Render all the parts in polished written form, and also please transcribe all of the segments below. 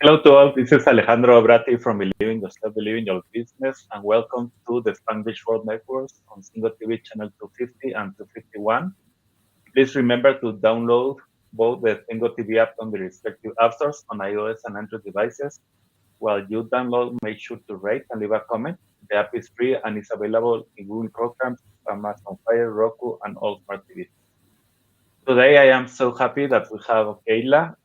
Hello to all. This is Alejandro Bratti from Believing Yourself, Believing Your Business, and welcome to the Spanglish World Networks on Single TV channel 250 and 251. Please remember to download both the Single TV app on the respective app stores on iOS and Android devices. While you download, make sure to rate and leave a comment. The app is free and is available in Google Chromecast, Amazon Fire, Roku, and all smart TVs. Today, I am so happy that we have Kayla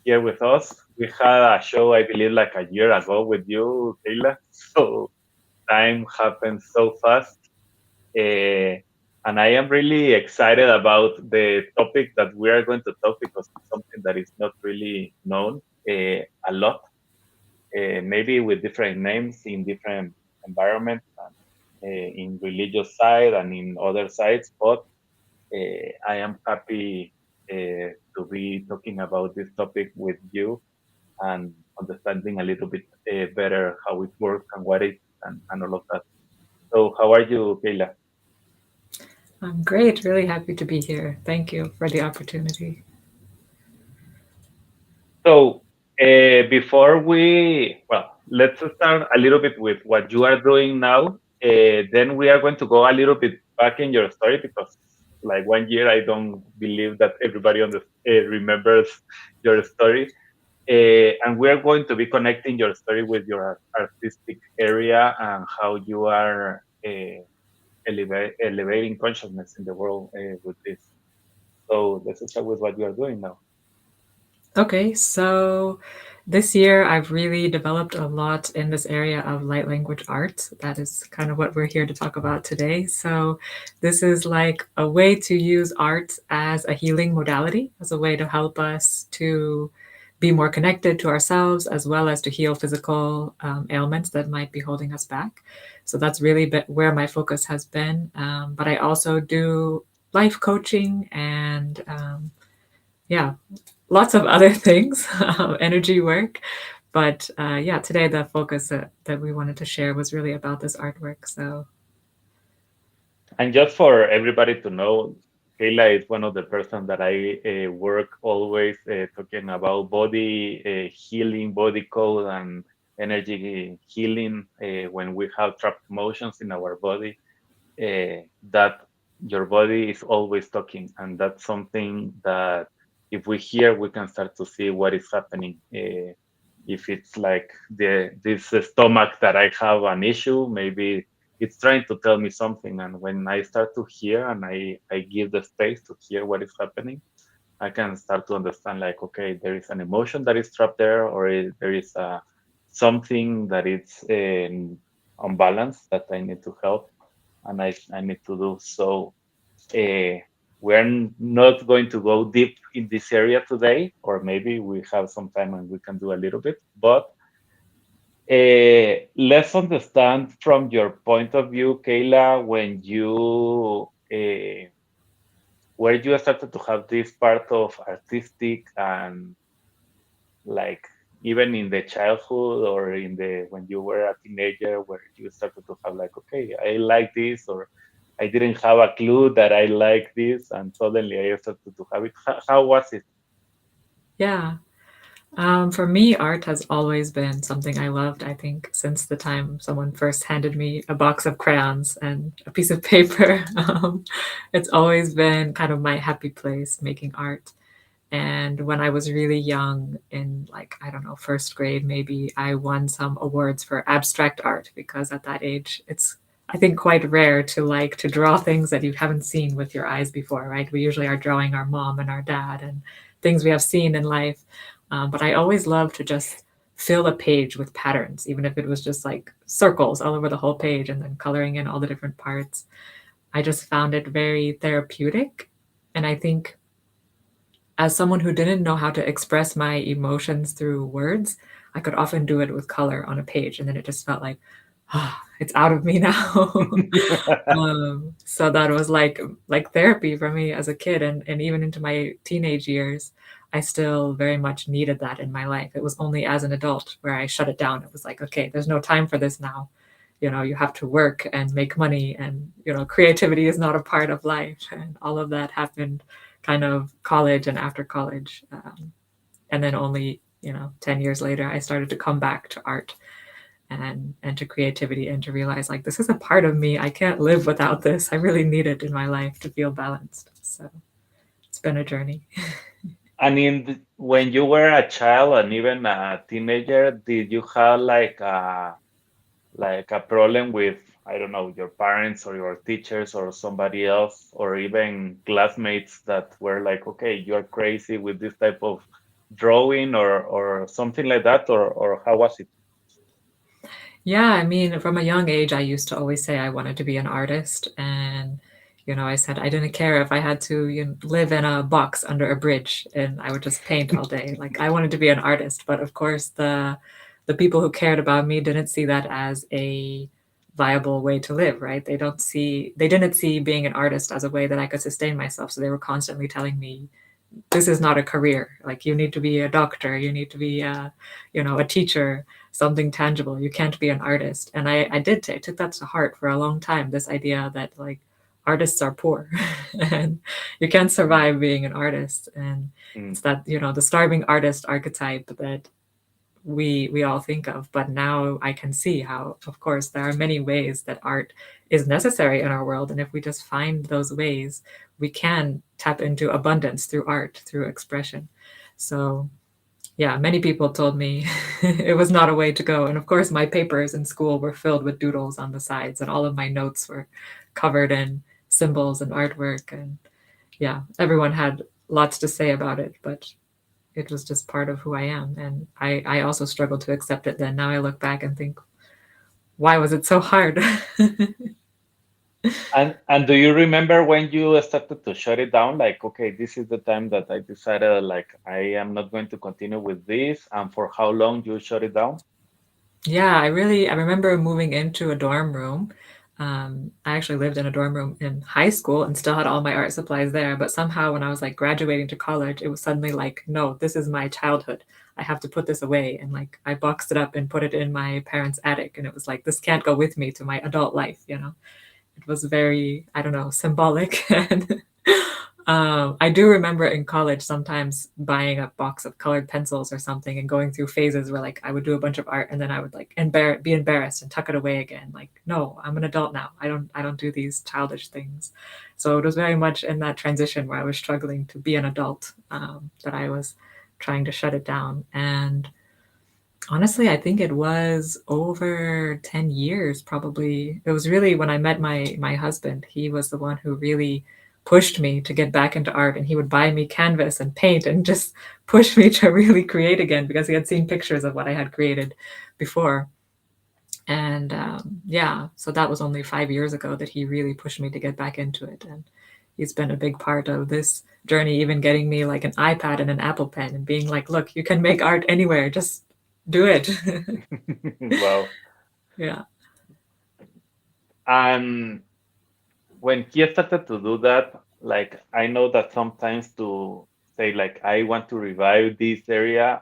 here with us. We had a show, I believe, like a year ago with you, Kayla. So time happens so fast. And I am really excited about the topic that we are going to talk because it's something that is not really known a lot, maybe with different names in different environments, and, in religious side and in other sides. But I am happy to be talking about this topic with you and understanding a little bit better how it works and what it and all of that. So, how are you, Kayla? I'm great. Really happy to be here. Thank you for the opportunity. So, before let's start a little bit with what you are doing now. Then we are going to go a little bit back in your story because, like 1 year, I don't believe that everybody remembers your story. And we are going to be connecting your story with your artistic area and how you are elevating consciousness in the world with this. So let's start with what you are doing now. Okay, so this year I've really developed a lot in this area of light language art. That is kind of what we're here to talk about today. So, this is like a way to use art as a healing modality, as a way to help us to be more connected to ourselves as well as to heal physical ailments that might be holding us back. So, that's really where my focus has been. But I also do life coaching and yeah, lots of other things, energy work. But yeah, today the focus that we wanted to share was really about this artwork. So, And just for everybody to know, Kayla is one of the persons that I work always talking about body healing, body code, and energy healing when we have trapped emotions in our body. That your body is always talking, and that's something that if we hear, we can start to see what is happening. If it's like this stomach that I have an issue, maybe it's trying to tell me something, and when I start to hear and I give the space to hear what is happening, I can start to understand like, okay, there is an emotion that is trapped there, or there is something that is unbalanced that I need to help, and I need to do so. Uh, we're not going to go deep in this area today, or maybe we have some time and we can do a little bit, but let's understand from your point of view, Kayla, when where you started to have this part of artistic and like even in the childhood or in the when you were a teenager where you started to have like, okay, I like this, or I didn't have a clue that I like this and suddenly I started to have it. How was it? yeah. For me, art has always been something I loved, I think, since the time someone first handed me a box of crayons and a piece of paper. It's always been kind of my happy place making art. And when I was really young, in like, I don't know, first grade, maybe I won some awards for abstract art because at that age, it's, I think, quite rare to like to draw things that you haven't seen with your eyes before, right? We usually are drawing our mom and our dad and things we have seen in life. But I always loved to just fill a page with patterns, even if it was just like circles all over the whole page and then coloring in all the different parts. I just found it very therapeutic. And I think as someone who didn't know how to express my emotions through words, I could often do it with color on a page, and then it just felt like, ah, it's out of me now. So that was like therapy for me as a kid, and even into my teenage years, I still very much needed that in my life. It was only as an adult where I shut it down. It was like, okay, there's no time for this now. You have to work and make money, and creativity is not a part of life, and all of that happened kind of college and after college, and then only 10 years later, I started to come back to art and to creativity and to realize like this is a part of me. I can't live without this. I really need it in my life to feel balanced. So it's been a journey. And when you were a child and even a teenager, did you have like a problem with, I don't know, your parents or your teachers or somebody else or even classmates that were like, okay, you're crazy with this type of drawing or something like that, or how was it? Yeah, I mean, from a young age, I used to always say I wanted to be an artist. And, I said I didn't care if I had to live in a box under a bridge and I would just paint all day. Like, I wanted to be an artist. But of course, the people who cared about me didn't see that as a viable way to live, right? They didn't see being an artist as a way that I could sustain myself. So they were constantly telling me, this is not a career. Like you need to be a doctor, you need to be a teacher, something tangible. You can't be an artist. And I took that to heart for a long time. This idea that like artists are poor and you can't Mm, survive being an artist. And mm, it's that the starving artist archetype that we all think of. But now I can see how, of course, there are many ways that art is necessary in our world, and if we just find those ways, we can tap into abundance through art, through expression. So yeah, many people told me it was not a way to go. And of course, my papers in school were filled with doodles on the sides, and all of my notes were covered in symbols and artwork. And yeah, everyone had lots to say about it, but it was just part of who I am. And I also struggled to accept it then. Now I look back and think, why was it so hard? and do you remember when you started to shut it down? Like, okay, this is the time that I decided like I am not going to continue with this, and for how long you shut it down? Yeah, I remember moving into a dorm room. I actually lived in a dorm room in high school and still had all my art supplies there. But somehow when I was like graduating to college, it was suddenly like, no, this is my childhood. I have to put this away. And like I boxed it up and put it in my parents' attic. And it was like, this can't go with me to my adult life. It was very, I don't know, symbolic. And I do remember in college sometimes buying a box of colored pencils or something and going through phases where like I would do a bunch of art and then I would like be embarrassed and tuck it away again. Like, no, I'm an adult now. I don't do these childish things. So it was very much in that transition where I was struggling to be an adult, that I was trying to shut it down. And honestly, I think it was over 10 years probably. It was really when I met my husband. He was the one who really pushed me to get back into art, and he would buy me canvas and paint and just push me to really create again because he had seen pictures of what I had created before. And yeah, so that was only 5 years ago that he really pushed me to get back into it. And he's been a big part of this journey, even getting me like an iPad and an Apple Pen and being like, look, you can make art anywhere, just do it. Wow. Yeah. And when he started to do that, like I know that sometimes to say like I want to revive this area,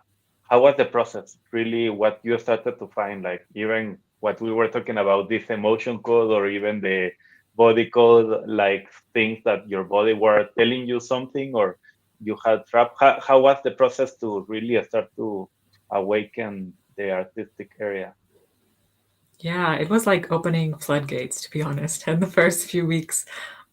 how was the process? Really, what you started to find, like even what we were talking about, this emotion code or even the body code, like things that your body were telling you something or you had trapped. How was the process to really start to awaken the artistic area? Yeah, it was like opening floodgates, to be honest. And the first few weeks,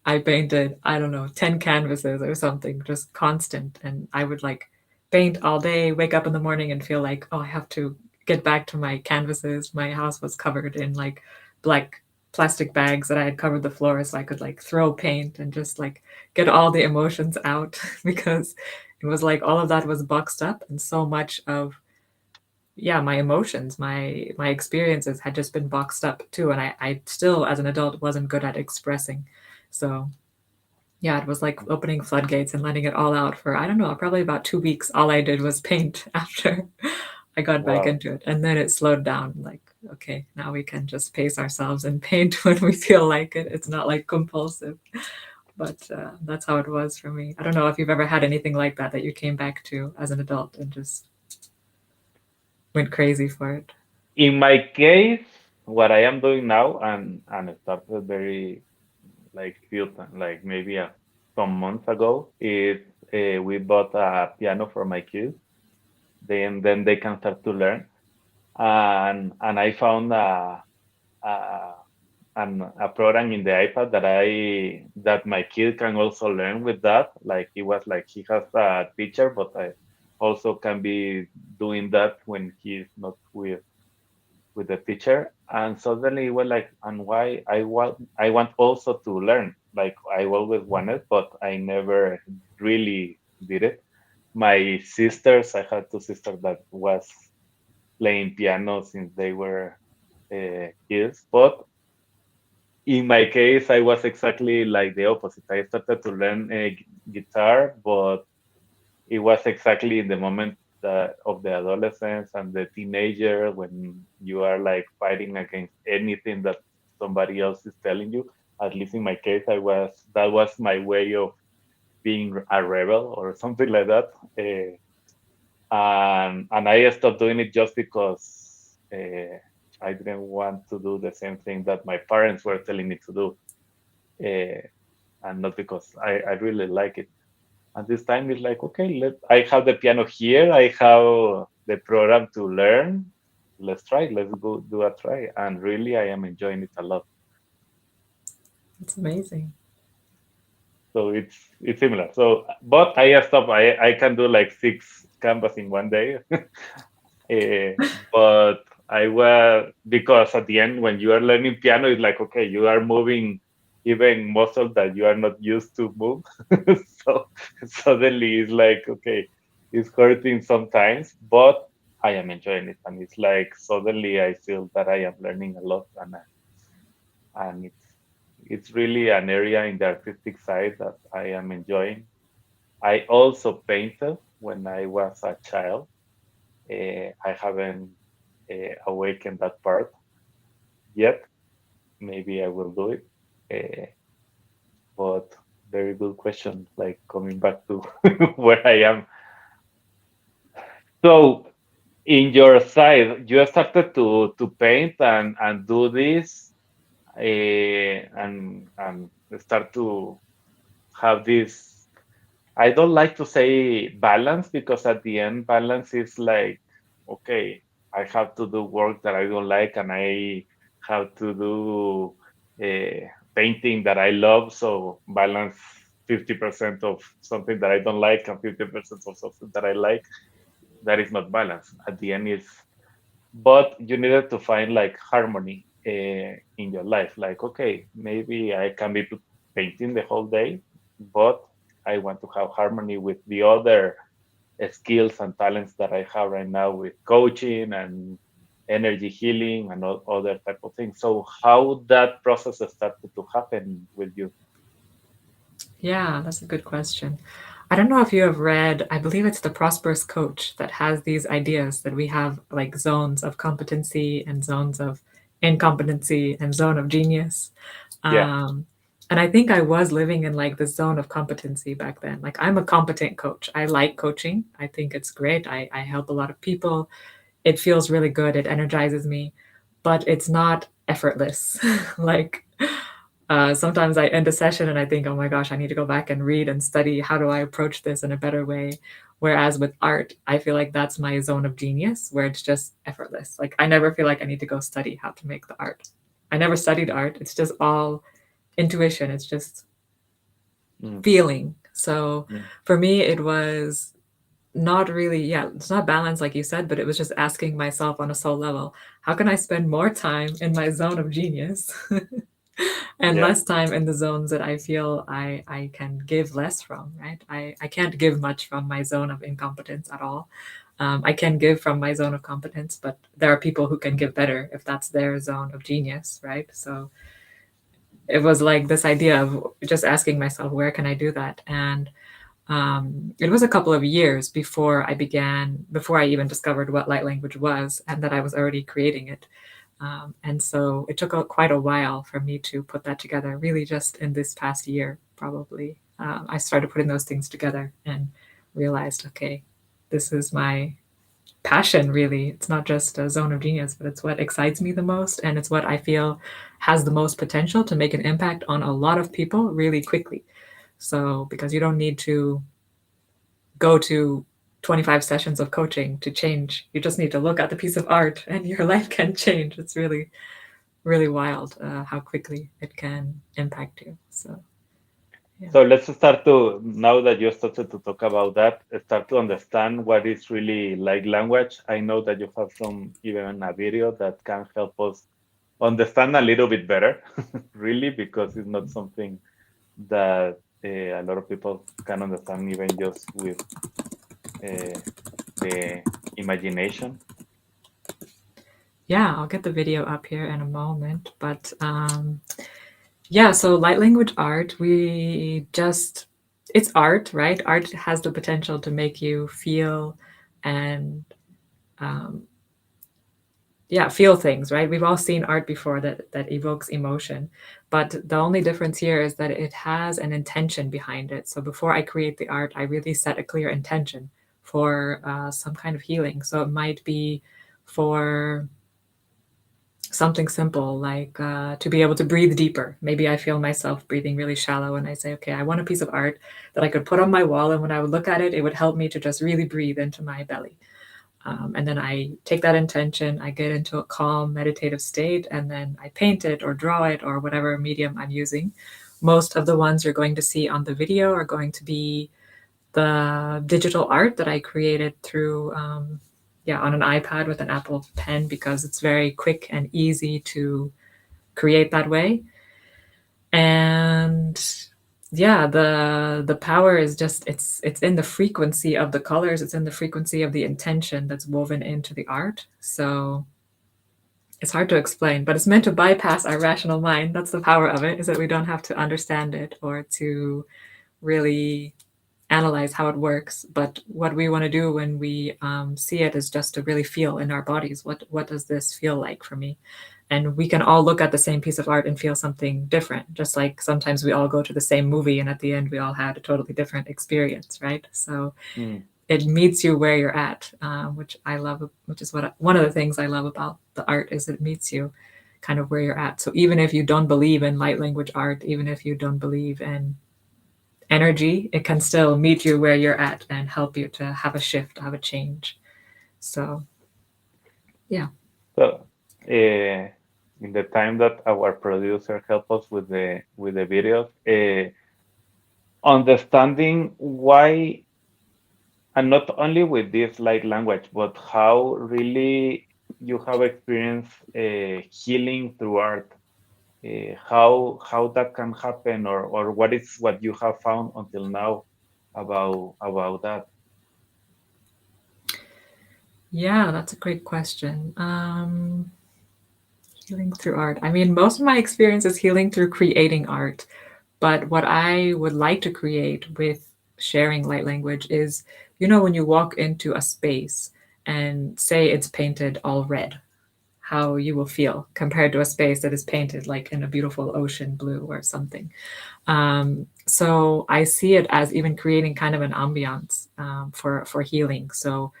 I painted, I don't know, 10 canvases or something, just constant. And I would like paint all day, wake up in the morning and feel like, oh, I have to get back to my canvases. My house was covered in like black plastic bags that I had covered the floor so I could like throw paint and just like get all the emotions out because it was like all of that was boxed up and so much of yeah, my emotions, my experiences had just been boxed up too, and I still as an adult wasn't good at expressing. So yeah, it was like opening floodgates and letting it all out for I don't know, probably about 2 weeks. All I did was paint after I got back Wow. into it, and then it slowed down. Like, okay, now we can just pace ourselves and paint when we feel like it. It's not like compulsive, but that's how it was for me. I don't know if you've ever had anything like that that you came back to as an adult and just went crazy for it. In my case, what I am doing now, and it started very like few times, like maybe some months ago, is we bought a piano for my kids, then they can start to learn. And I found a a program in the iPad that my kid can also learn with that. Like he was like he has a teacher, but I also can be doing that when he's not with the teacher. And suddenly it was like, and why I want also to learn. Like I always wanted, but I never really did it. My sisters, I had two sisters that was playing piano since they were kids, but in my case, I was exactly like the opposite. I started to learn guitar, but it was exactly in the moment of the adolescence and the teenager when you are like fighting against anything that somebody else is telling you. At least in my case, I was that was my way of being a rebel or something like that. And I stopped doing it just because I didn't want to do the same thing that my parents were telling me to do. Uh, and not because I really like it. And this time it's like, okay, I have the piano here, I have the program to learn. Let's try, let's go do a try. And really, I am enjoying it a lot. It's amazing. So it's similar. So, but I stop. I can do like six canvas in one day. Eh, but I was because at the end when you are learning piano, it's like okay, you are moving even muscle that you are not used to move. So suddenly it's like okay, it's hurting sometimes, but I am enjoying it, and it's like suddenly I feel that I am learning a lot, and it's really an area in the artistic side that I am enjoying. I also painted when I was a child. I haven't awakened that part yet. Maybe I will do it. Uh, but very good question. Like coming back to where I am. So in your side, you started to paint and do this and start to have this. I don't like to say balance because at the end, balance is like, okay, I have to do work that I don't like and I have to do painting that I love. So balance 50% of something that I don't like and 50% of something that I like. That is not balance. At the end, is but you needed to find like harmony in your life. Like, okay, maybe I can be painting the whole day, but I want to have harmony with the other skills and talents that I have right now with coaching and energy healing and all other type of things. So how that process started to happen with you? Yeah, that's a good question. I don't know if you have read, I believe it's The Prosperous Coach that has these ideas that we have like zones of competency and zones of incompetency and zone of genius. Yeah. Um, and I think I was living in like the zone of competency back then. Like I'm a competent coach. I like coaching. I think it's great. I help a lot of people. It feels really good. It energizes me, but it's not effortless. Like sometimes I end a session and I think, oh my gosh, I need to go back and read and study. How do I approach this in a better way? Whereas with art, I feel like that's my zone of genius where it's just effortless. Like I never feel like I need to go study how to make the art. I never studied art. It's just all intuition. It's just Mm, feeling. So mm, for me, it was not really, yeah, it's not balance like you said, but it was just asking myself on a soul level, how can I spend more time in my zone of genius and yeah. less time in the zones that I feel I can give less from, right? I can't give much from my zone of incompetence at all. I can give from my zone of competence, but there are people who can give better if that's their zone of genius, right? So it was like this idea of just asking myself, where can I do that? And it was a couple of years before I even discovered what light language was and that I was already creating it. And so it took quite a while for me to put that together, really just in this past year, probably. I started putting those things together and realized, okay, this is my passion, really. It's not just a zone of genius, but it's what excites me the most. And it's what I feel has the most potential to make an impact on a lot of people really quickly. So, because you don't need to go to 25 sessions of coaching to change. You just need to look at the piece of art and your life can change. It's really, really wild how quickly it can impact you. So, yeah. So let's start to, now that you started to talk about that, start to understand what is really like language. I know that you have some, even a video that can help us understand a little bit better, really, because it's not something that a lot of people can understand even just with uh, the imagination. Yeah, I'll get the video up here in a moment. But yeah, so light language art, it's art, right? Art has the potential to make you feel and um, yeah, feel things, right? We've all seen art before that evokes emotion, but the only difference here is that it has an intention behind it. So before I create the art, I really set a clear intention for some kind of healing. So it might be for something simple like to be able to breathe deeper. Maybe I feel myself breathing really shallow and I say, okay, I want a piece of art that I could put on my wall, and when I would look at it, it would help me to just really breathe into my belly. And then I take that intention, I get into a calm meditative state, and then I paint it or draw it or whatever medium I'm using. Most of the ones you're going to see on the video are going to be the digital art that I created through, yeah, on an iPad with an Apple Pen because it's very quick and easy to create that way. And yeah, the power is just it's in the frequency of the colors, it's in the frequency of the intention that's woven into the art. So it's hard to explain, but it's meant to bypass our rational mind. That's the power of it, is that we don't have to understand it or to really analyze how it works. But what we want to do when we see it is just to really feel in our bodies, what does this feel like for me? And we can all look at the same piece of art and feel something different, just like sometimes we all go to the same movie and at the end we all had a totally different experience, right? So Mm. it meets you where you're at, which I love, which is one of the things I love about the art is it meets you kind of where you're at. So even if you don't believe in light language art, even if you don't believe in energy, it can still meet you where you're at and help you to have a shift, have a change. So yeah. So, in the time that our producer helped us with the videos, understanding why, and not only with this light language, but how really you have experienced healing through art, how that can happen, or what is what you have found until now about that. Yeah, that's a great question. Healing through art. I mean, most of my experience is healing through creating art. But what I would like to create with sharing light language is, when you walk into a space and say it's painted all red, how you will feel compared to a space that is painted like in a beautiful ocean blue or something. So I see it as even creating kind of an ambiance for healing. So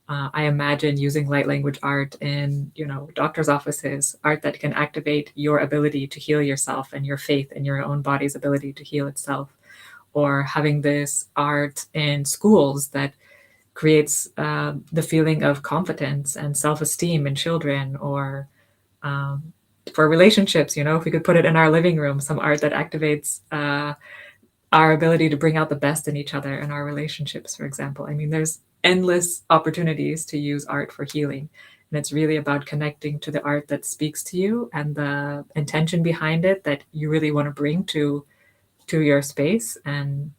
I imagine using light language art in, doctors' offices, art that can activate your ability to heal yourself and your faith in your own body's ability to heal itself. Or having this art in schools that creates the feeling of confidence and self-esteem in children, or um, for relationships, if we could put it in our living room, some art that activates our ability to bring out the best in each other in our relationships, for example. I mean, there's endless opportunities to use art for healing. And it's really about connecting to the art that speaks to you and the intention behind it that you really want to bring to your space and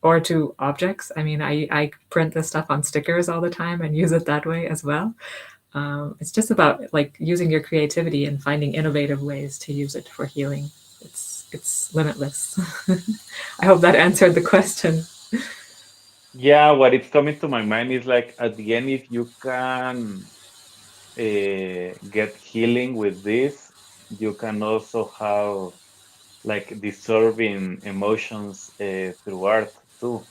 or to objects. I mean, I print this stuff on stickers all the time and use it that way as well. It's just about like using your creativity and finding innovative ways to use it for healing. It's limitless. I hope that answered the question. Yeah, what is coming to my mind is like at the end, if you can get healing with this, you can also have like dissolving emotions through art too.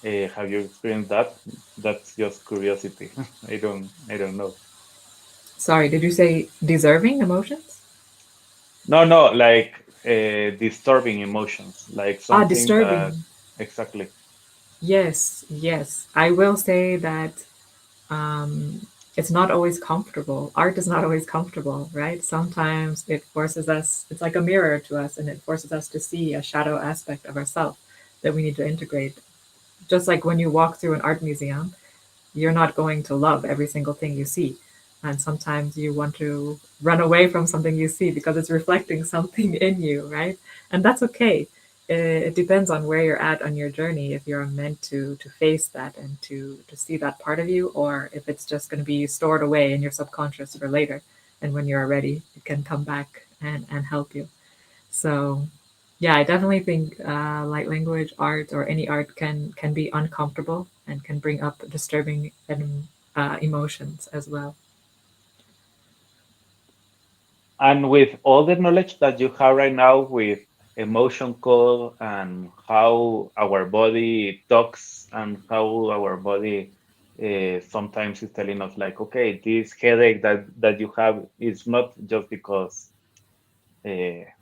Have you experienced that? That's just curiosity. I don't know. Sorry, did you say deserving emotions? No, no, like disturbing emotions, like Ah, something that disturbing. exactly. Yes, yes. I will say that it's not always comfortable. Art is not always comfortable, right? Sometimes it forces us, it's like a mirror to us, and it forces us to see a shadow aspect of ourselves that we need to integrate. Just like when you walk through an art museum, you're not going to love every single thing you see. And sometimes you want to run away from something you see because it's reflecting something in you, right? And that's okay. It depends on where you're at on your journey, if you're meant to face that and to see that part of you, or if it's just going to be stored away in your subconscious for later. And when you're ready, it can come back and help you. So, yeah, I definitely think light language art or any art can be uncomfortable and can bring up disturbing emotions as well. And with all the knowledge that you have right now with emotion code and how our body talks and how our body sometimes is telling us like, okay, this headache that you have is not just because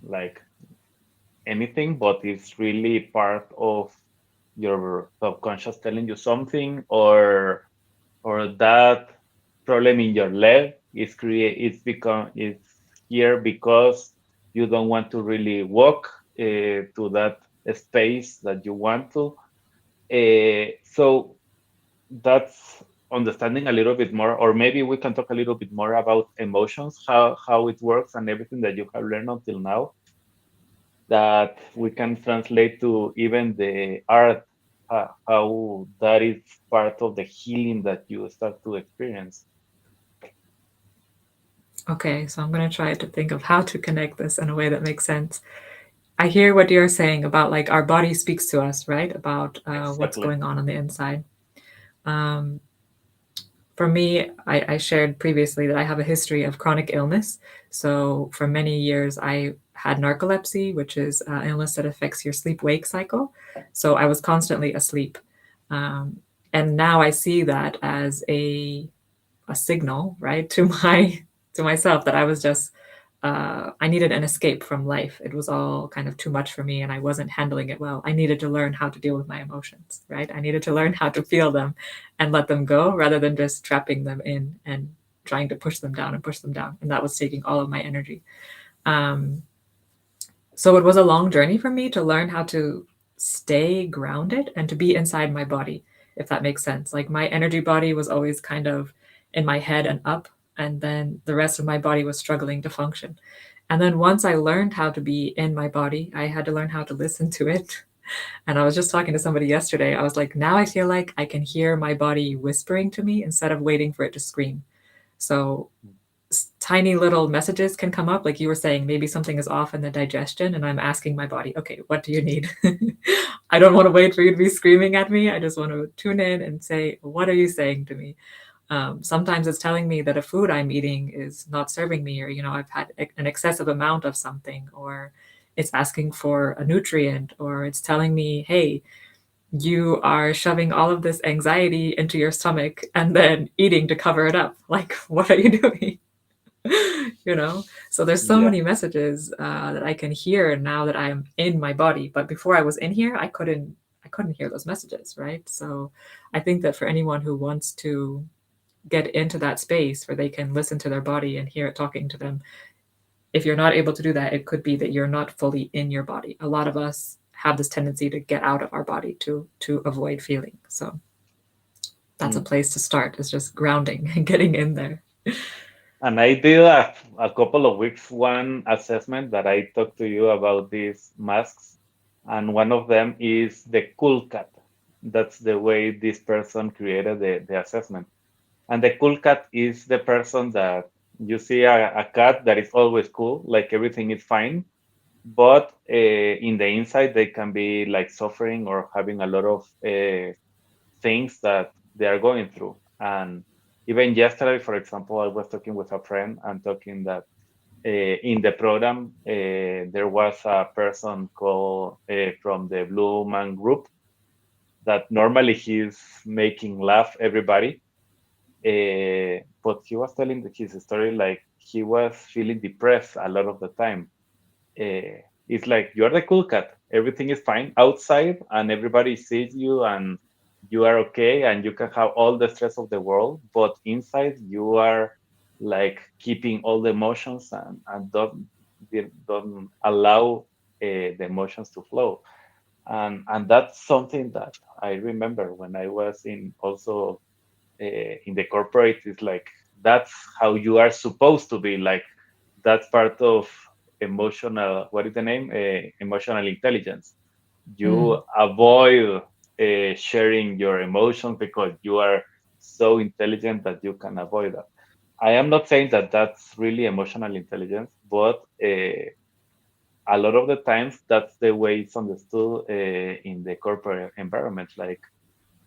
like anything, but it's really part of your subconscious telling you something, or that problem in your leg is create it's here because you don't want to really walk to that space that you want to. So that's understanding a little bit more, or maybe we can talk a little bit more about emotions, how it works, and everything that you have learned until now that we can translate to even the art, how that is part of the healing that you start to experience. Okay, so I'm going to try to think of how to connect this in a way that makes sense. I hear what you're saying about like our body speaks to us, right? About what's Exactly. going on the inside. Um, for me, I shared previously that I have a history of chronic illness. So for many years, I had narcolepsy, which is an illness that affects your sleep wake cycle. So I was constantly asleep. Um, and now I see that as a signal, right, to my to myself that I was just I needed an escape from life. It was all kind of too much for me, and I wasn't handling it well. I needed to learn how to deal with my emotions, right? I needed to learn how to feel them and let them go, rather than just trapping them in and trying to push them down and push them down. And that was taking all of my energy. Um, so it was a long journey for me to learn how to stay grounded and to be inside my body, if that makes sense. Like my energy body was always kind of in my head and up, and then the rest of my body was struggling to function. And then once I learned how to be in my body, I had to learn how to listen to it. And I was just talking to somebody yesterday. I was like, now I feel like I can hear my body whispering to me instead of waiting for it to scream. So tiny little messages can come up, like you were saying, maybe something is off in the digestion, and I'm asking my body, okay, what do you need? I don't want to wait for you to be screaming at me. I just want to tune in and say, what are you saying to me? Sometimes it's telling me that a food I'm eating is not serving me, or I've had an excessive amount of something, or it's asking for a nutrient, or it's telling me, hey, you are shoving all of this anxiety into your stomach and then eating to cover it up. Like, what are you doing? you know so there's so Yeah. many messages that I can hear now that I'm in my body, but before I was in here, I couldn't hear those messages, right? So I think that for anyone who wants to get into that space where they can listen to their body and hear it talking to them, if you're not able to do that, it could be that you're not fully in your body. A lot of us have this tendency to get out of our body to avoid feeling. So that's a Mm. place to start, is just grounding and getting in there. And I did a couple of weeks one assessment that I talked to you about these masks, and one of them is the cool cat. That's the way this person created the assessment. And the cool cat is the person that you see a cat that is always cool, like everything is fine, but in the inside they can be like suffering or having a lot of things that they are going through. And even yesterday, for example, I was talking with a friend and talking that in the program there was a person called from the Blue Man Group that normally he's making laugh everybody, but he was telling his story like he was feeling depressed a lot of the time. It's like you're the cool cat. Everything is fine outside, and everybody sees you, and you are okay and you can have all the stress of the world, but inside you are like keeping all the emotions and don't allow the emotions to flow. And that's something that I remember when I was in also in the corporate. It's like that's how you are supposed to be, like that's part of emotional, what is the name, emotional intelligence. You Mm. avoid sharing your emotions because you are so intelligent that you can avoid that. I am not saying that that's really emotional intelligence, but a lot of the times that's the way it's understood in the corporate environment. Like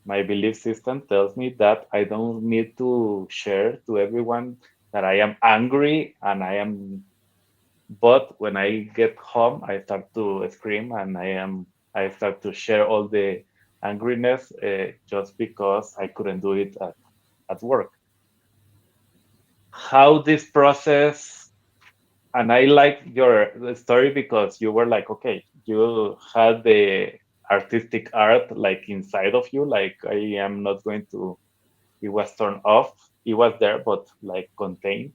my belief system tells me that I don't need to share to everyone that I am angry and I am, but when I get home, I start to scream and I start to share all the angriness just because I couldn't do it at work. How this process, and I like your story because you were like, okay, you had the artistic art like inside of you, like I am not going to, it was turned off, it was there, but like contained.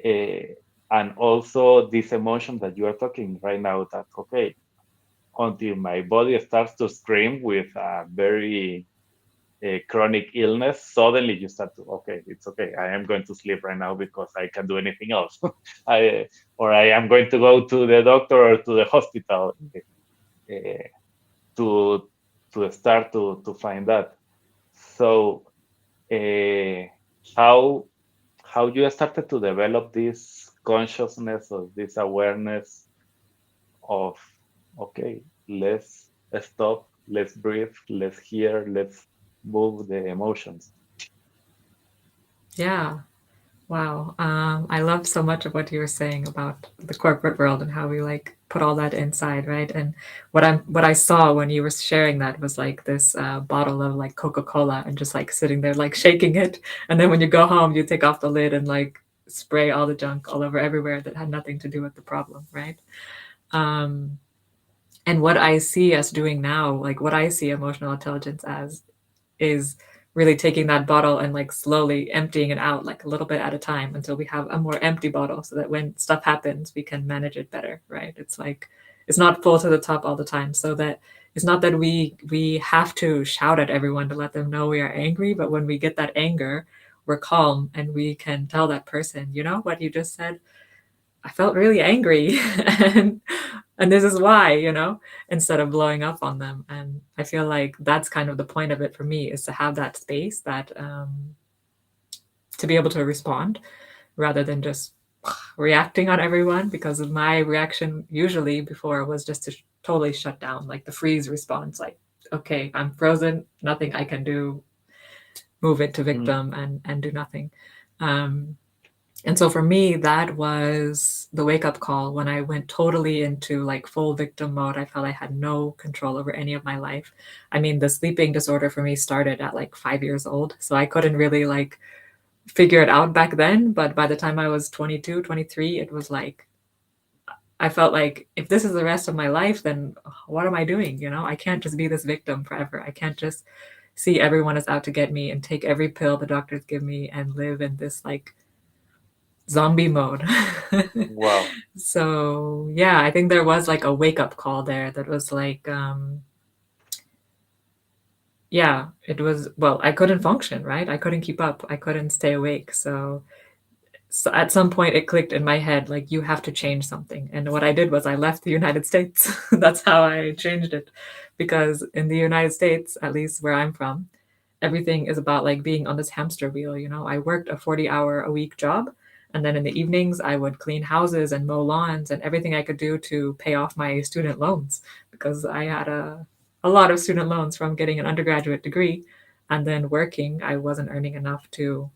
Uh, and also this emotion that you are talking right now, that okay, until my body starts to scream with a very chronic illness, suddenly you start to, okay, it's okay, I am going to sleep right now because I can do anything else. I or I am going to go to the doctor or to the hospital uh, to start to find that. So uh, how you started to develop this consciousness or this awareness of, okay, let's stop, let's breathe, let's hear, let's move the emotions. Yeah. Wow. I love so much of what you were saying about the corporate world and how we like put all that inside, right? And what I saw when you were sharing that was like this bottle of like Coca-Cola and just like sitting there like shaking it. And then when you go home, you take off the lid and like spray all the junk all over everywhere that had nothing to do with the problem, right? Um, and what I see us doing now, like what I see emotional intelligence as is really taking that bottle and like slowly emptying it out like a little bit at a time until we have a more empty bottle so that when stuff happens we can manage it better, right? It's like it's not full to the top all the time, so that it's not that we have to shout at everyone to let them know we are angry, but when we get that anger, we're calm and we can tell that person, you know what you just said, I felt really angry and this is why, instead of blowing up on them. And I feel like that's kind of the point of it for me, is to have that space that to be able to respond rather than just reacting on everyone, because of my reaction usually before was just to totally shut down, like the freeze response, like okay, I'm frozen, nothing I can do, move into Mm. victim and do nothing. um, and so for me, that was the wake up call when I went totally into like full victim mode. I felt I had no control over any of my life. I mean, the sleeping disorder for me started at like 5 years old. So I couldn't really like figure it out back then. But by the time I was 22, 23, it was like, I felt like if this is the rest of my life, then what am I doing? I can't just be this victim forever. I can't just see everyone is out to get me and take every pill the doctors give me and live in this like zombie mode. Wow. So yeah, I think there was like a wake up call there that was like, yeah, it was, well, I couldn't function, right? I couldn't keep up. I couldn't stay awake. So at some point it clicked in my head, like you have to change something. And what I did was I left the United States. That's how I changed it. Because in the United States, at least where I'm from, everything is about like being on this hamster wheel. I worked a 40-hour a week job, and then in the evenings I would clean houses and mow lawns and everything I could do to pay off my student loans, because I had a lot of student loans from getting an undergraduate degree, and then working I wasn't earning enough to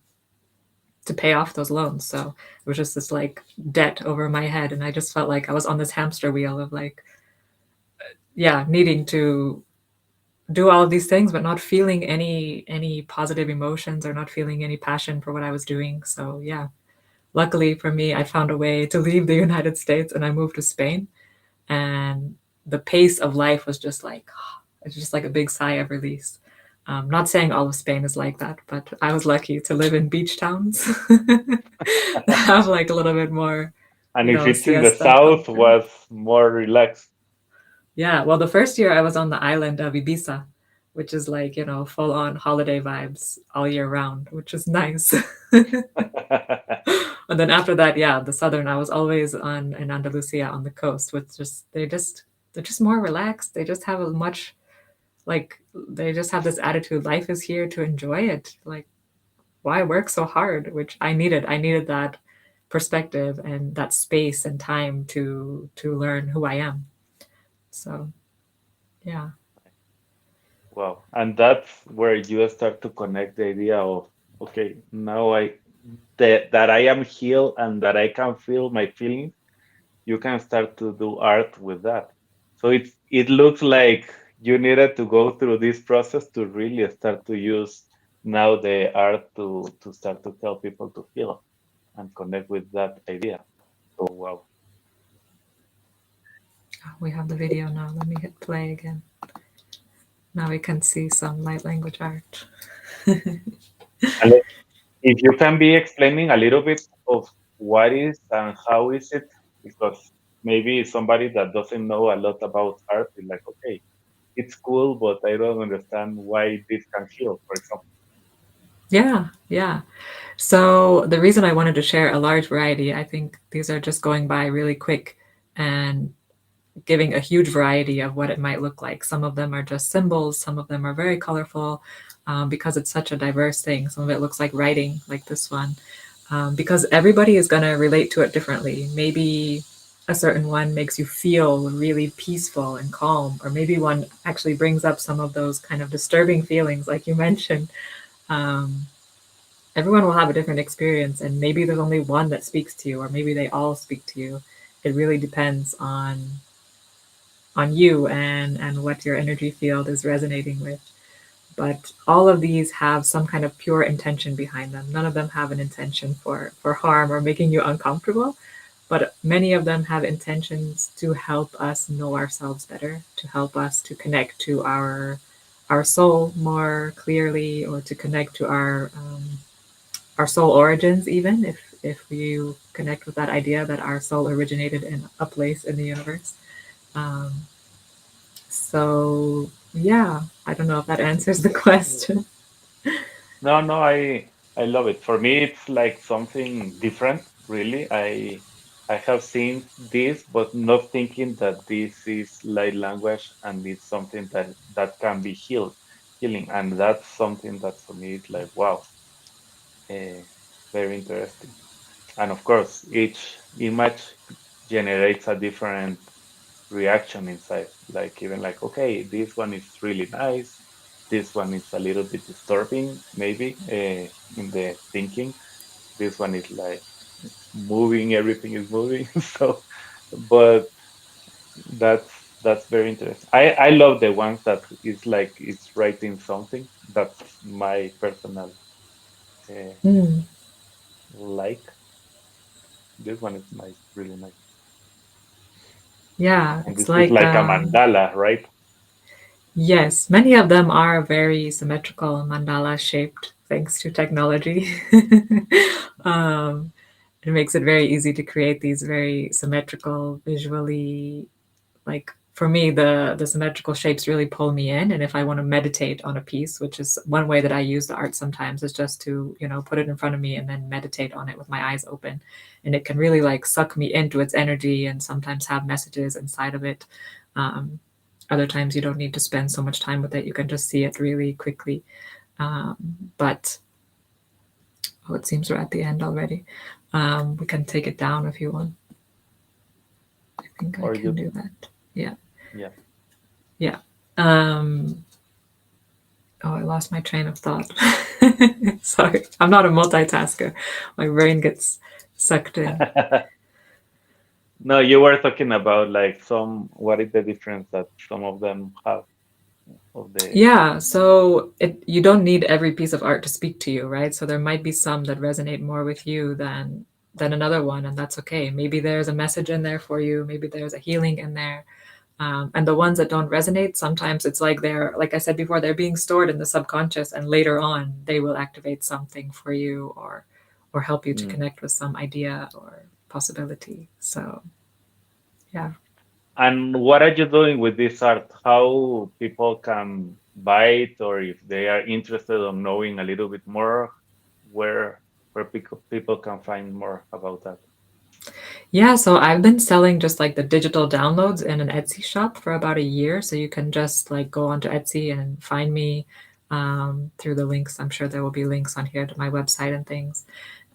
pay off those loans. So it was just this like debt over my head, and I just felt like I was on this hamster wheel of like, yeah, needing to do all of these things but not feeling any positive emotions or not feeling any passion for what I was doing. So yeah, luckily for me, I found a way to leave the United States and I moved to Spain. And the pace of life was just like, it's just like a big sigh of release. Not saying all of Spain is like that, but I was lucky to live in beach towns that have like a little bit more, And if it's in the siesta south, culture. was more relaxed. Yeah, well, the first year I was on the island of Ibiza, which is like, full on holiday vibes all year round, which is nice. And then after that, yeah, the southern, I was always on in Andalusia on the coast, which they're just more relaxed. They just have a much like they just have this attitude, life is here to enjoy it. Like, why work so hard? Which I needed. I needed that perspective and that space and time to learn who I am. So yeah. Wow. And that's where you start to connect the idea of, okay, now that I am healed and that I can feel my feelings, you can start to do art with that. So it looks like you needed to go through this process to really start to use now the art to start to help people to feel and connect with that idea. So wow. We have the video now. Let me hit play again. Now we can see some light language art. And if you can be explaining a little bit of what is and how is it, because maybe somebody that doesn't know a lot about art is like, okay, it's cool, but I don't understand why this can heal, for example. Yeah, yeah. So the reason I wanted to share a large variety, I think these are just going by really quick and giving a huge variety of what it might look like. Some of them are just symbols, some of them are very colorful because it's such a diverse thing. Some of it looks like writing, like this one, because everybody is going to relate to it differently. Maybe a certain one makes you feel really peaceful and calm, or maybe one actually brings up some of those kind of disturbing feelings, like you mentioned. Um, Everyone will have a different experience, and maybe there's only one that speaks to you, or maybe they all speak to you. It really depends on you and what your energy field is resonating with. But all of these have some kind of pure intention behind them. None of them have an intention for harm or making you uncomfortable, but many of them have intentions to help us know ourselves better, to help us to connect to our soul more clearly, or to connect to our soul origins, even if you connect with that idea that our soul originated in a place in the universe. Um, so yeah, I don't know if that answers the question. No, no, I love it. For me, it's like something different, really. I have seen this, but not thinking that this is light language and it's something that can be healing, and that's something that for me is like wow, uh, very interesting. And of course, each image generates a different reaction inside. Like even like, okay, this one is really nice. This one is a little bit disturbing, maybe in the thinking. This one is like moving, everything is moving. So, but that's that's very interesting. I love the ones that is like it's writing something. That's my personal uh, Mm, like. This one is nice, really nice. yeah, And it's this is like like a mandala, right? yes, many of them are very symmetrical mandala shaped thanks to technology. um, it makes it very easy to create these very symmetrical, visually, like for me the symmetrical shapes really pull me in. And if I want to meditate on a piece, which is one way that I use the art sometimes, is just to put it in front of me and then meditate on it with my eyes open, and it can really like suck me into its energy and sometimes have messages inside of it. Um, other times you don't need to spend so much time with it, you can just see it really quickly. um, but oh, it seems we're at the end already. We can take it down if you want. I think I Or can you, do that. Yeah. yeah. Yeah. um, Oh, I lost my train of thought. Sorry, I'm not a multitasker. My brain gets sucked in. No, you were talking about like what is the difference that some of them have of the, Yeah, so you don't need every piece of art to speak to you, right? So there might be some that resonate more with you than another one, and that's okay. Maybe there's a message in there for you. Maybe there's a healing in there. And the ones that don't resonate, sometimes it's like they're, like I said before, they're being stored in the subconscious, and later on they will activate something for you, or help you to Mm. connect with some idea or possibility. So yeah. And what are you doing with this art? How people can buy it, or if they are interested in knowing a little bit more, where people can find more about that? Yeah, so I've been selling just like the digital downloads in an Etsy shop for about a year. So you can just like go onto Etsy and find me through the links. I'm sure there will be links on here to my website and things.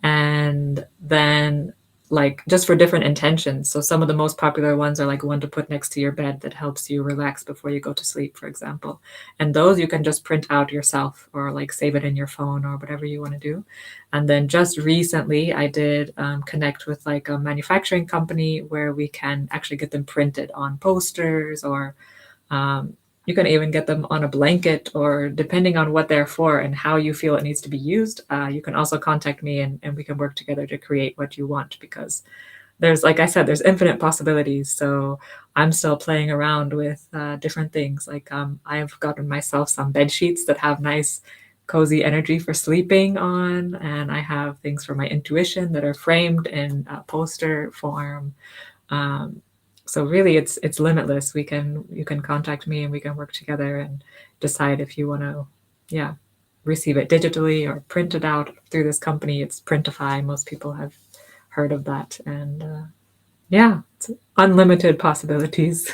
And then like just for different intentions. So some of the most popular ones are like one to put next to your bed that helps you relax before you go to sleep, for example. And those you can just print out yourself or like save it in your phone or whatever you want to do. And then just recently, I did connect with like a manufacturing company where we can actually get them printed on posters, or um, you can even get them on a blanket, or depending on what they're for and how you feel it needs to be used. You can also contact me, and we can work together to create what you want, because there's, like I said, there's infinite possibilities. So I'm still playing around with different things. Like I've gotten myself some bed sheets that have nice, cozy energy for sleeping on, and I have things for my intuition that are framed in poster form. Um, so really, it's limitless. You can contact me, and we can work together and decide if you want to, yeah, receive it digitally or print it out through this company. It's Printify. Most people have heard of that, and yeah, it's unlimited possibilities.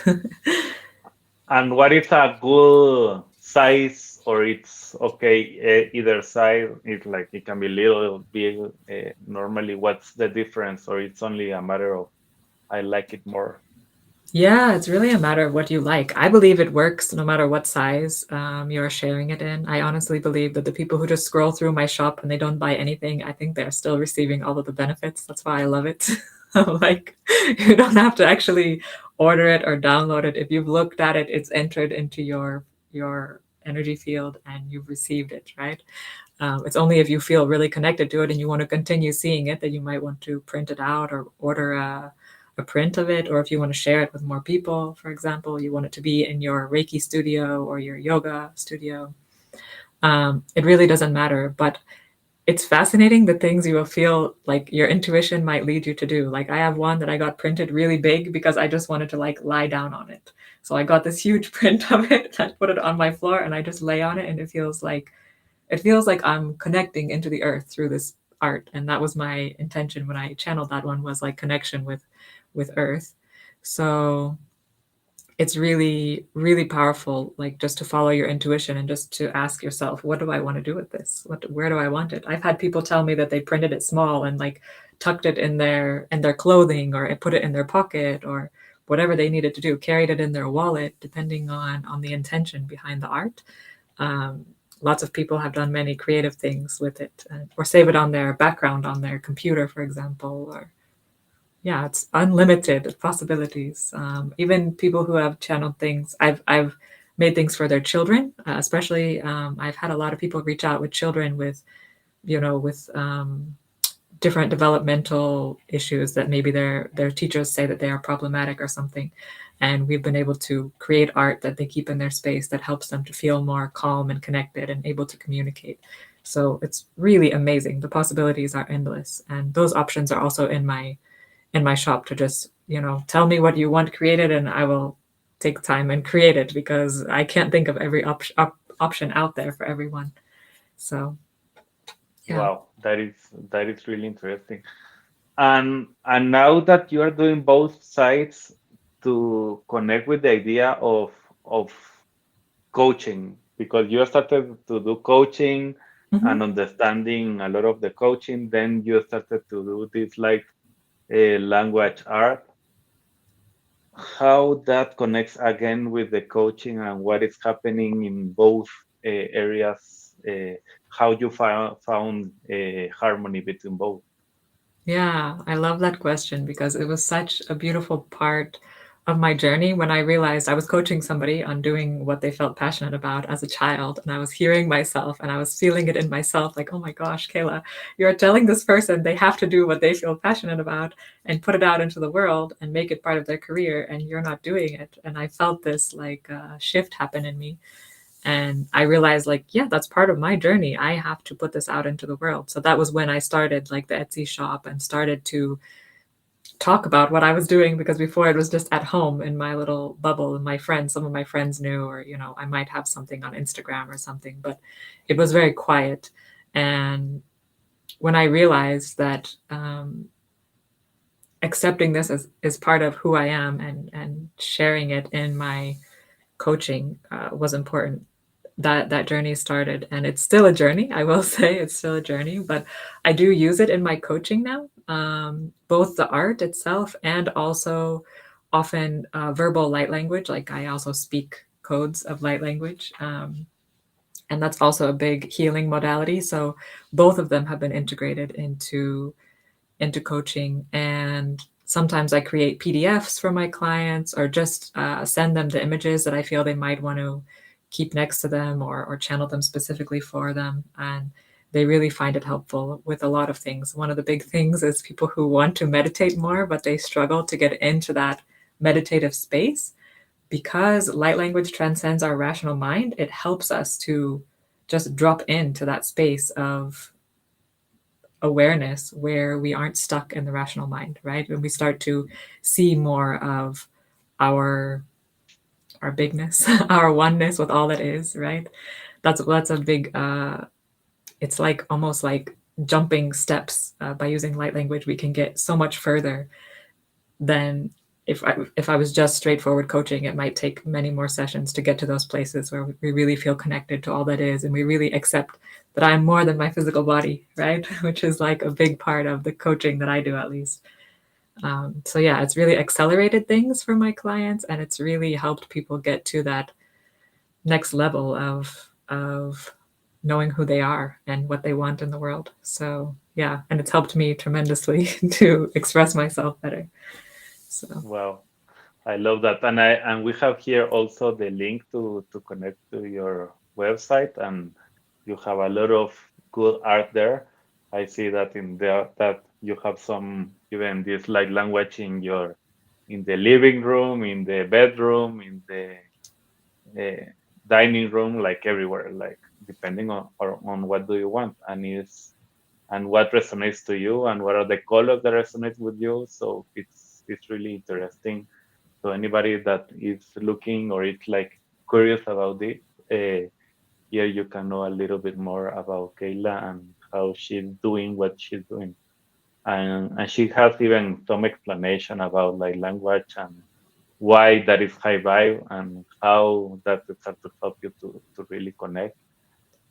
And what is a good size, or it's okay, either size? It's like it can be little, big. Normally, what's the difference, or it's only a matter of I like it more? Yeah, it's really a matter of what you like. I believe it works no matter what size you're sharing it in. I honestly believe that the people who just scroll through my shop and they don't buy anything, I think they're still receiving all of the benefits. That's why I love it. Like, you don't have to actually order it or download it. If you've looked at it, it's entered into your energy field and you've received it, right? It's only if you feel really connected to it and you want to continue seeing it that you might want to print it out or order a print of it, or if you want to share it with more people, for example, you want it to be in your Reiki studio or your yoga studio. It really doesn't matter, but it's fascinating the things you will feel like your intuition might lead you to do. Like I have one that I got printed really big because I just wanted to like lie down on it. So I got this huge print of it and I put it on my floor and I just lay on it, and it feels like I'm connecting into the earth through this art. And that was my intention when I channeled that one, was like connection with earth. So it's really, really powerful, like just to follow your intuition and just to ask yourself, what do I want to do with this? Where do I want it? I've had people tell me that they printed it small and like tucked it in their clothing, or put it in their pocket, or whatever they needed to do, carried it in their wallet, depending on the intention behind the art. um, Lots of people have done many creative things with it, or save it on their background on their computer, for example. Or yeah, it's unlimited possibilities. Even people who have channeled things, I've made things for their children, especially. I've had a lot of people reach out with children with, with different developmental issues that maybe their teachers say that they are problematic or something, and we've been able to create art that they keep in their space that helps them to feel more calm and connected and able to communicate. So it's really amazing. The possibilities are endless, and those options are also in my shop, to just, tell me what you want created and I will take time and create it, because I can't think of every option out there for everyone. So yeah. Wow, that is really interesting. And now that you are doing both sides to connect with the idea of coaching, because you started to do coaching Mhm. and understanding a lot of the coaching, then you started to do this like language art. How that connects again with the coaching and what is happening in both areas, how you found harmony between both. Yeah, I love that question because it was such a beautiful part of my journey when I realized I was coaching somebody on doing what they felt passionate about as a child. And I was hearing myself and I was feeling it in myself like, oh my gosh, Kayla, you're telling this person they have to do what they feel passionate about and put it out into the world and make it part of their career. And you're not doing it. And I felt this like shift happen in me. And I realized, like, yeah, that's part of my journey. I have to put this out into the world. So that was when I started like the Etsy shop and started to talk about what I was doing, because before it was just at home in my little bubble and my friends, some of my friends knew, or, you know, I might have something on Instagram or something, but it was very quiet. And when I realized that accepting this as is part of who I am and sharing it in my coaching was important, that journey started, and it's still a journey. I will say it's still a journey, but I do use it in my coaching now, both the art itself and also often verbal light language. Like I also speak codes of light language, and that's also a big healing modality. So both of them have been integrated into coaching. And sometimes I create PDFs for my clients, or just send them the images that I feel they might want to keep next to them, or channel them specifically for them. And they really find it helpful with a lot of things. One of the big things is people who want to meditate more, but they struggle to get into that meditative space. Because light language transcends our rational mind, it helps us to just drop into that space of awareness where we aren't stuck in the rational mind, right? When we start to see more of our our bigness, our oneness with all that is, right? That's a big it's like almost like jumping steps. By using light language, we can get so much further than if I was just straightforward coaching. It might take many more sessions to get to those places where we really feel connected to all that is, and we really accept that I'm more than my physical body, right? Which is like a big part of the coaching that I do, at least. So yeah, it's really accelerated things for my clients, and it's really helped people get to that next level of knowing who they are and what they want in the world. So yeah, and it's helped me tremendously to express myself better. So Wow, I love that. And we have here also the link to connect to your website, and you have a lot of good art there. I see that in there that you have some even this like language in the living room, in the bedroom, in the dining room, like everywhere, like depending on what do you want, and what resonates to you, and what are the colors that resonate with you. So it's really interesting. So anybody that is looking or is like curious about it, here you can know a little bit more about Kayla and how she's doing what she's doing. And she has even some explanation about like language and why that is high vibe, and how that is start to help you to really connect.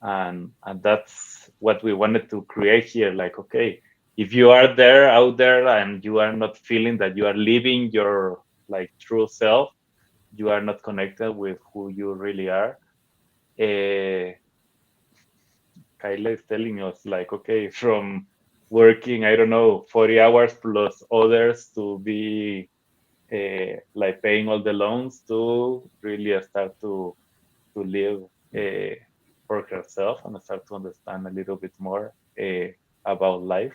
And that's what we wanted to create here. Like, okay, if you are there out there and you are not feeling that you are living your like true self, you are not connected with who you really are. uh, Kayla is telling us like, okay, from working, I don't know, 40 hours plus others to be like paying all the loans, to really start to live uh, for herself and start to understand a little bit more about life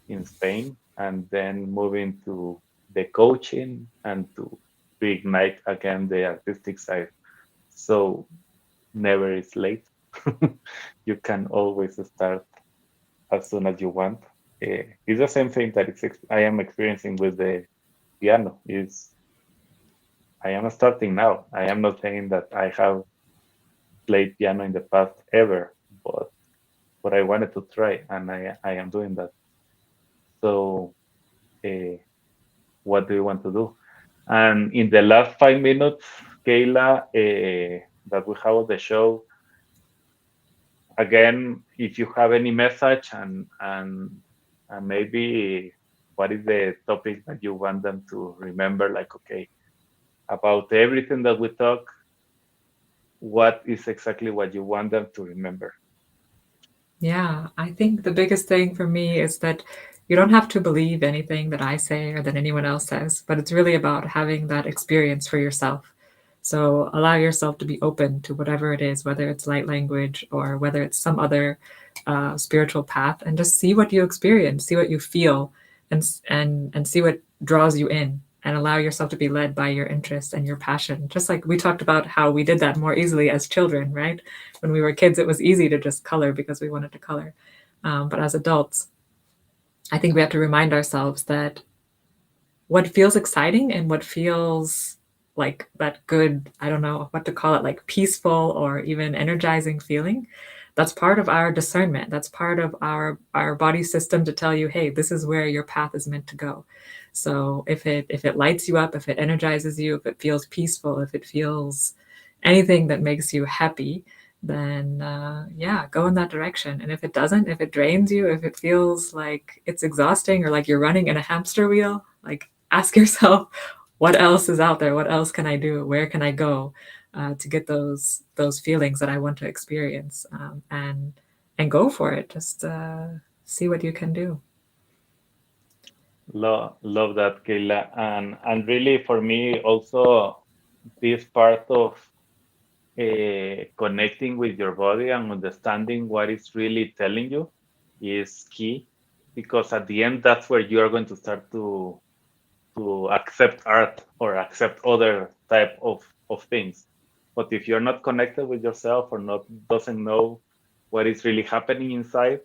in Spain, and then moving to the coaching and to reignite again the artistic side. So never is late. You can always start as soon as you want. It's the same thing that I am experiencing with the piano. Is I am starting now. I am not saying that I have played piano in the past ever, but I wanted to try, and I am doing that. So, uh, what do you want to do? And in the last 5 minutes, Kayla, that we have on the show, again, if you have any message, and maybe what is the topic that you want them to remember, like, okay, about everything that we talk, what is exactly what you want them to remember? yeah, I think the biggest thing for me is that You don't have to believe anything that I say or that anyone else says, but it's really about having that experience for yourself. So allow yourself to be open to whatever it is, whether it's light language or whether it's some other spiritual path, and just see what you experience, see what you feel, and see what draws you in, and allow yourself to be led by your interest and your passion. Just like we talked about how we did that more easily as children, right? When we were kids, it was easy to just color because we wanted to color. But as adults, I think we have to remind ourselves that what feels exciting and what feels like that good, I don't know what to call it, like peaceful or even energizing feeling, that's part of our discernment. That's part of our body system to tell you, hey, this is where your path is meant to go. So if it lights you up, if it energizes you, if it feels peaceful, if it feels anything that makes you happy, then yeah, go in that direction. And if it doesn't, if it drains you, if it feels like it's exhausting or like you're running in a hamster wheel, like ask yourself, what else is out there? What else can I do? Where can I go to get those feelings that I want to experience? And go for it. Just see what you can do. Love that, Kayla. And really, for me, also this part of connecting with your body and understanding what it's really telling you is key, because at the end, that's where you are going to start to accept art or accept other type of things. But if you're not connected with yourself or not doesn't know what is really happening inside,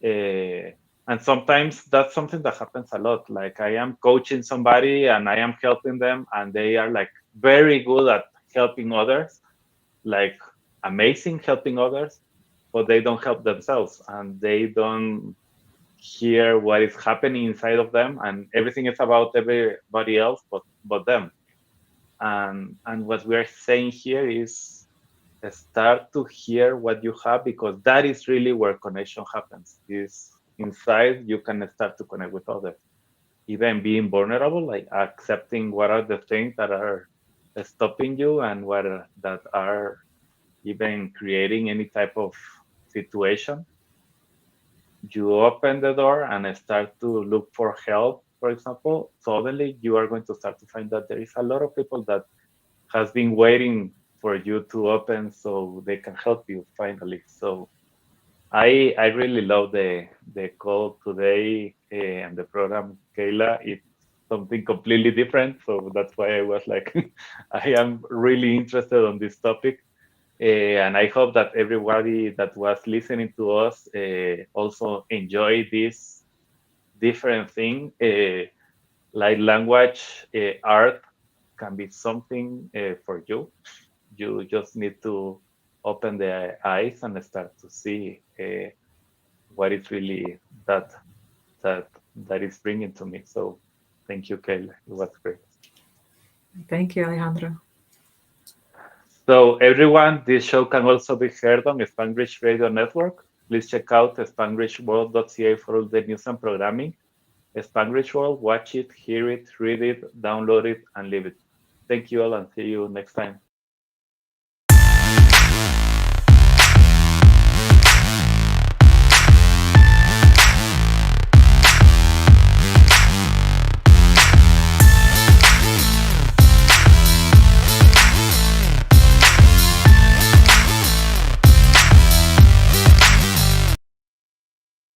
uh, and sometimes that's something that happens a lot. Like I am coaching somebody and I am helping them, and they are like very good at helping others, like amazing helping others, but they don't help themselves and they don't hear what is happening inside of them, and everything is about everybody else but them. And what we are saying here is start to hear what you have, because that is really where connection happens. Is inside you can start to connect with others, even being vulnerable, like accepting what are the things that are stopping you and what that are even creating any type of situation. You open the door and start to look for help, for example, suddenly you are going to start to find that there is a lot of people that has been waiting for you to open so they can help you finally. So I really love the call today and the program, Kayla. It's something completely different, so that's why I was like, I am really interested on this topic. And I hope that everybody that was listening to us also enjoy this different thing. Like language, art can be something for you. You just need to open the eyes and start to see what is really that that that is bringing to me. So thank you, Kayla. It was great. Thank you, Alejandro. So everyone, this show can also be heard on Spanglish Radio Network. Please check out spanglishworld.ca for all the news and programming. Spanglish World, watch it, hear it, read it, download it, and live it. Thank you all and see you next time.